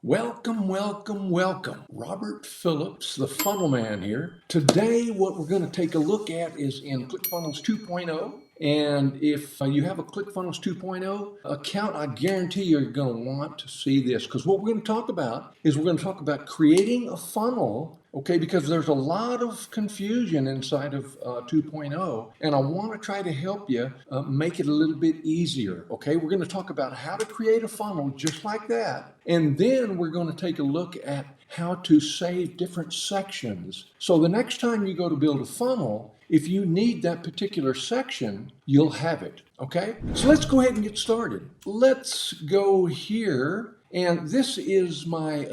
Welcome, welcome, welcome. Robert Phillips, the funnel man here. Today, what we're going to take a look at is in ClickFunnels 2.0. And if you have a ClickFunnels 2.0 account, I guarantee you're going to want to see this, because what we're going to talk about is we're going to talk about creating a funnel, okay, because there's a lot of confusion inside of 2.0, and I want to try to help you make it a little bit easier, okay? We're going to talk about how to create a funnel just like that, and then we're going to take a look at how to save different sections. So the next time you go to build a funnel, if you need that particular section, you'll have it, okay? So let's go ahead and get started. Let's go here, and this is my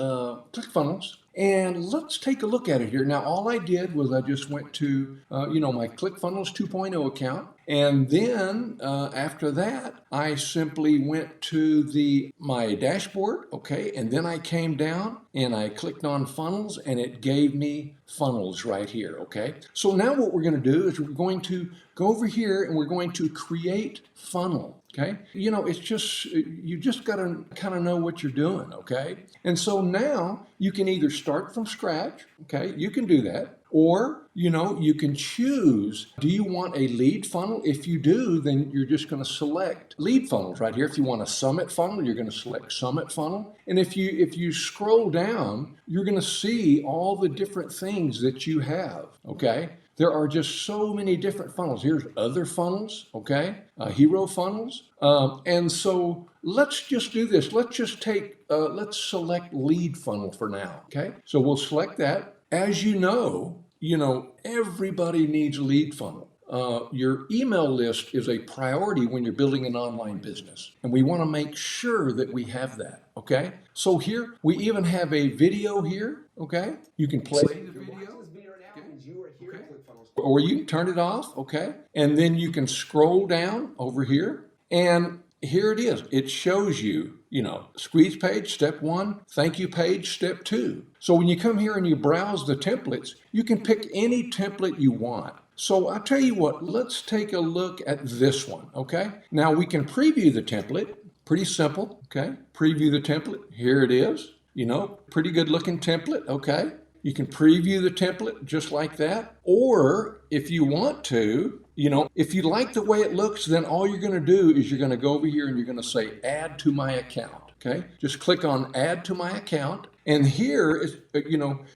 ClickFunnels. And let's take a look at it here. Now, all I did was I just went to, my ClickFunnels 2.0 account. And then after that, I simply went to my dashboard, okay? And then I came down and I clicked on funnels and it gave me funnels right here, okay? So now what we're going to do is we're going to go over here and we're going to create funnel. Okay, it's just, you just got to kind of know what you're doing, okay? And so now you can either start from scratch, okay? You can do that. Or, you can choose, do you want a lead funnel? If you do, then you're just going to select lead funnels right here. If you want a summit funnel, you're going to select summit funnel. And if you scroll down, you're going to see all the different things that you have, okay? There are just so many different funnels. Here's other funnels, okay? Hero funnels. And so let's just do this. Let's just let's select lead funnel for now, okay? So we'll select that. As you know, everybody needs a lead funnel. Your email list is a priority when you're building an online business. And we want to make sure that we have that, okay? So here, we even have a video here, okay? You can play the video. Or you can turn it off, okay? And then you can scroll down over here, and here it is. It shows you, squeeze page, step 1, thank you page, step 2. So when you come here and you browse the templates, you can pick any template you want. So I'll tell you what, let's take a look at this one, okay? Now we can preview the template, pretty simple, okay? Preview the template, here it is, pretty good looking template, okay? You can preview the template just like that. Or if you want to, if you like the way it looks, then all you're going to do is you're going to go over here and you're going to say add to my account. Okay, just click on add to my account. And here is,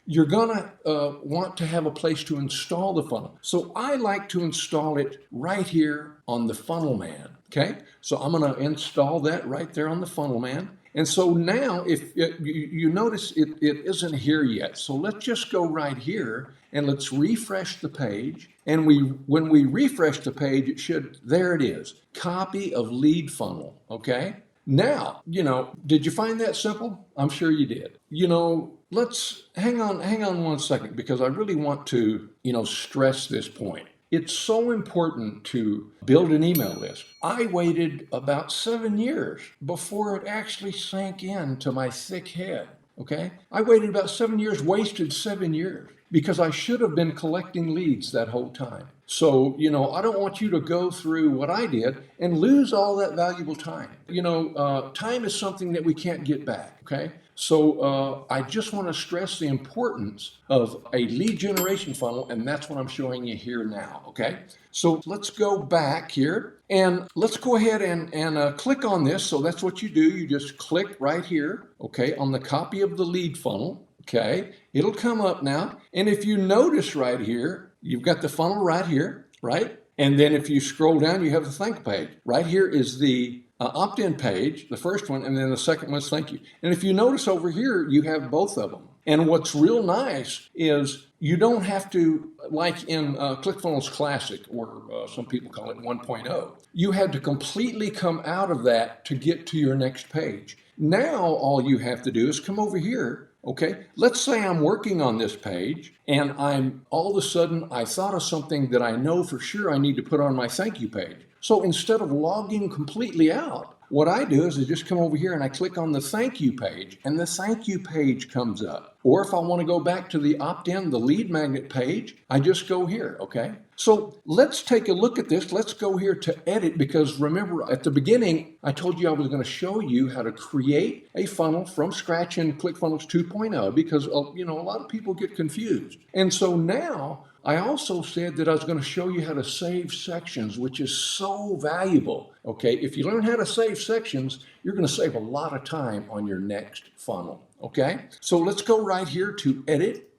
you're going to want to have a place to install the funnel. So I like to install it right here on the Funnel Man. Okay, so I'm going to install that right there on the Funnel Man. And so now, if you notice it isn't here yet. So let's just go right here and let's refresh the page. And when we refresh the page, there it is, copy of lead funnel, okay? Now, did you find that simple? I'm sure you did. Let's hang on 1 second, because I really want to, stress this point. It's so important to build an email list. I waited about 7 years before it actually sank into my thick head, okay? I waited about 7 years, wasted 7 years, because I should have been collecting leads that whole time. So, I don't want you to go through what I did and lose all that valuable time. Time is something that we can't get back, okay? So I just want to stress the importance of a lead generation funnel, and that's what I'm showing you here now, okay? So let's go back here, and let's go ahead and click on this. So that's what you do. You just click right here, okay, on the copy of the lead funnel. Okay, it'll come up now. And if you notice right here, you've got the funnel right here, right? And then if you scroll down, you have the thank page. Right here is the opt-in page, the first one, and then the second one's thank you. And if you notice over here, you have both of them. And what's real nice is you don't have to, like in ClickFunnels Classic, or some people call it 1.0, you had to completely come out of that to get to your next page. Now, all you have to do is come over here. Okay, let's say I'm working on this page and all of a sudden I thought of something that I know for sure I need to put on my thank you page. So instead of logging completely out, what I do is I just come over here and I click on the thank you page, and the thank you page comes up. Or if I want to go back to the opt-in, the lead magnet page, I just go here, okay? So let's take a look at this. Let's go here to edit, because remember at the beginning, I told you I was going to show you how to create a funnel from scratch in ClickFunnels 2.0, because a lot of people get confused. And so now I also said that I was going to show you how to save sections, which is so valuable. Okay, if you learn how to save sections, you're going to save a lot of time on your next funnel. Okay, so let's go right here to edit.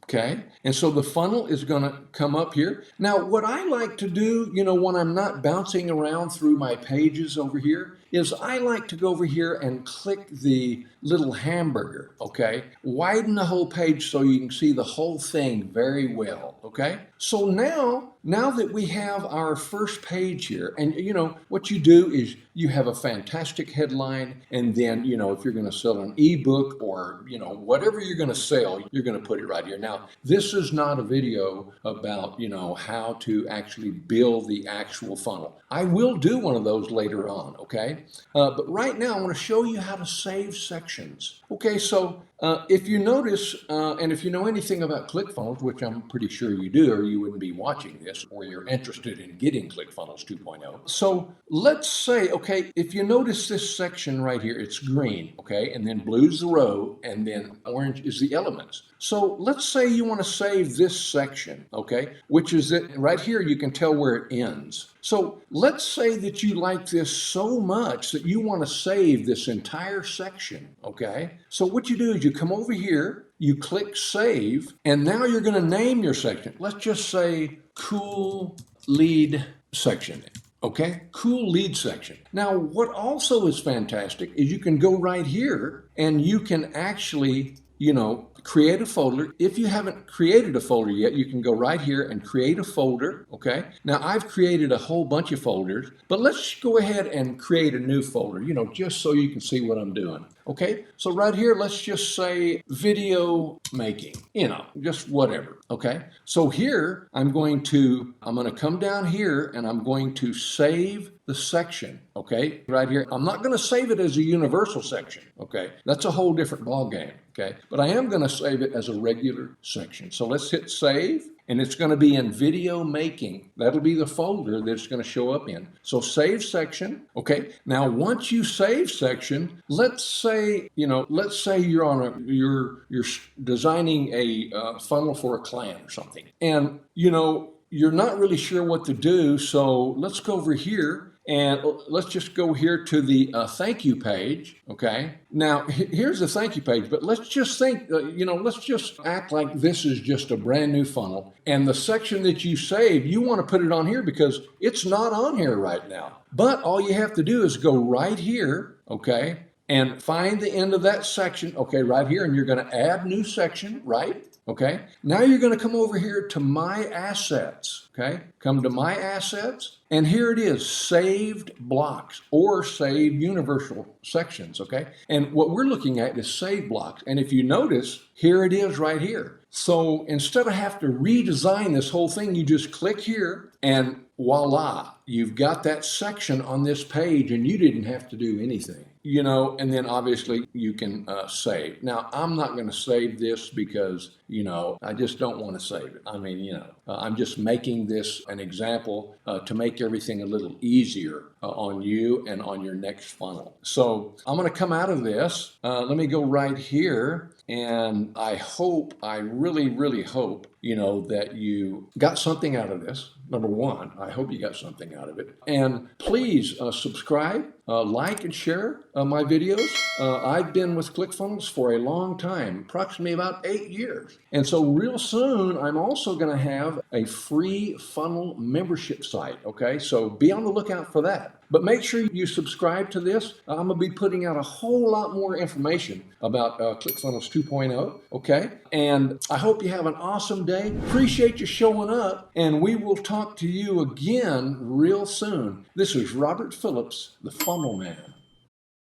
Okay, and so the funnel is going to come up here. Now, what I like to do, when I'm not bouncing around through my pages over here, is I like to go over here and click the little hamburger, okay? Widen the whole page so you can see the whole thing very well, okay? So now that we have our first page here, and what you do is you have a fantastic headline, and then, if you're going to sell an ebook or, whatever you're going to sell, you're going to put it right here. Now, this is not a video about, how to actually build the actual funnel. I will do one of those later on, okay? But right now, I want to show you how to save sections. Okay, so if you notice, and if you know anything about ClickFunnels, which I'm pretty sure you do, or you wouldn't be watching this, or you're interested in getting ClickFunnels 2.0. So let's say, okay, if you notice this section right here, it's green, okay, and then blue's the row, and then orange is the elements. So let's say you want to save this section, okay, which is it right here. You can tell where it ends. So let's say that you like this so much that you want to save this entire section, okay? So what you do is you come over here, you click save, and now you're going to name your section. Let's just say cool lead section. Okay, cool lead section. Now, what also is fantastic is you can go right here and you can actually, create a folder. If you haven't created a folder yet, you can go right here and create a folder, okay? Now, I've created a whole bunch of folders, but let's go ahead and create a new folder, just so you can see what I'm doing, okay? So right here, let's just say video making, just whatever, okay? So here, I'm going to come down here and I'm going to save the section, okay, right here. I'm not going to save it as a universal section, okay? That's a whole different ball game, okay? But I am going to save it as a regular section. So let's hit save, and it's going to be in video making. That'll be the folder that it's going to show up in. So save section, okay? Now, once you save section, let's say you're designing a funnel for a client or something, and you're not really sure what to do. So let's go over here. And let's just go here to the thank you page, okay? Now, here's the thank you page, but let's just think, let's just act like this is just a brand new funnel. And the section that you saved, you want to put it on here because it's not on here right now. But all you have to do is go right here, okay? And find the end of that section, okay, right here. And you're going to add new section, right? Okay, now you're going to come over here to My Assets, okay? Come to My Assets, and here it is, Saved Blocks or Saved Universal Sections, okay? And what we're looking at is Saved Blocks, and if you notice, here it is right here. So instead of having to redesign this whole thing, you just click here, and voila, you've got that section on this page, and you didn't have to do anything. And then obviously you can save. Now, I'm not going to save this because, I just don't want to save it. I mean, I'm just making this an example to make everything a little easier on you and on your next funnel. So I'm going to come out of this. Let me go right here. And I really, really hope, that you got something out of this. Number one, I hope you got something out of it. And please subscribe, like, and share my videos. I've been with ClickFunnels for a long time, approximately about 8 years. And so real soon, I'm also going to have a free funnel membership site, okay? So be on the lookout for that. But make sure you subscribe to this. I'm going to be putting out a whole lot more information about ClickFunnels 2.0, okay? And I hope you have an awesome day. Appreciate you showing up, and we will talk to you again real soon. This is Robert Phillips, the Funnel Man.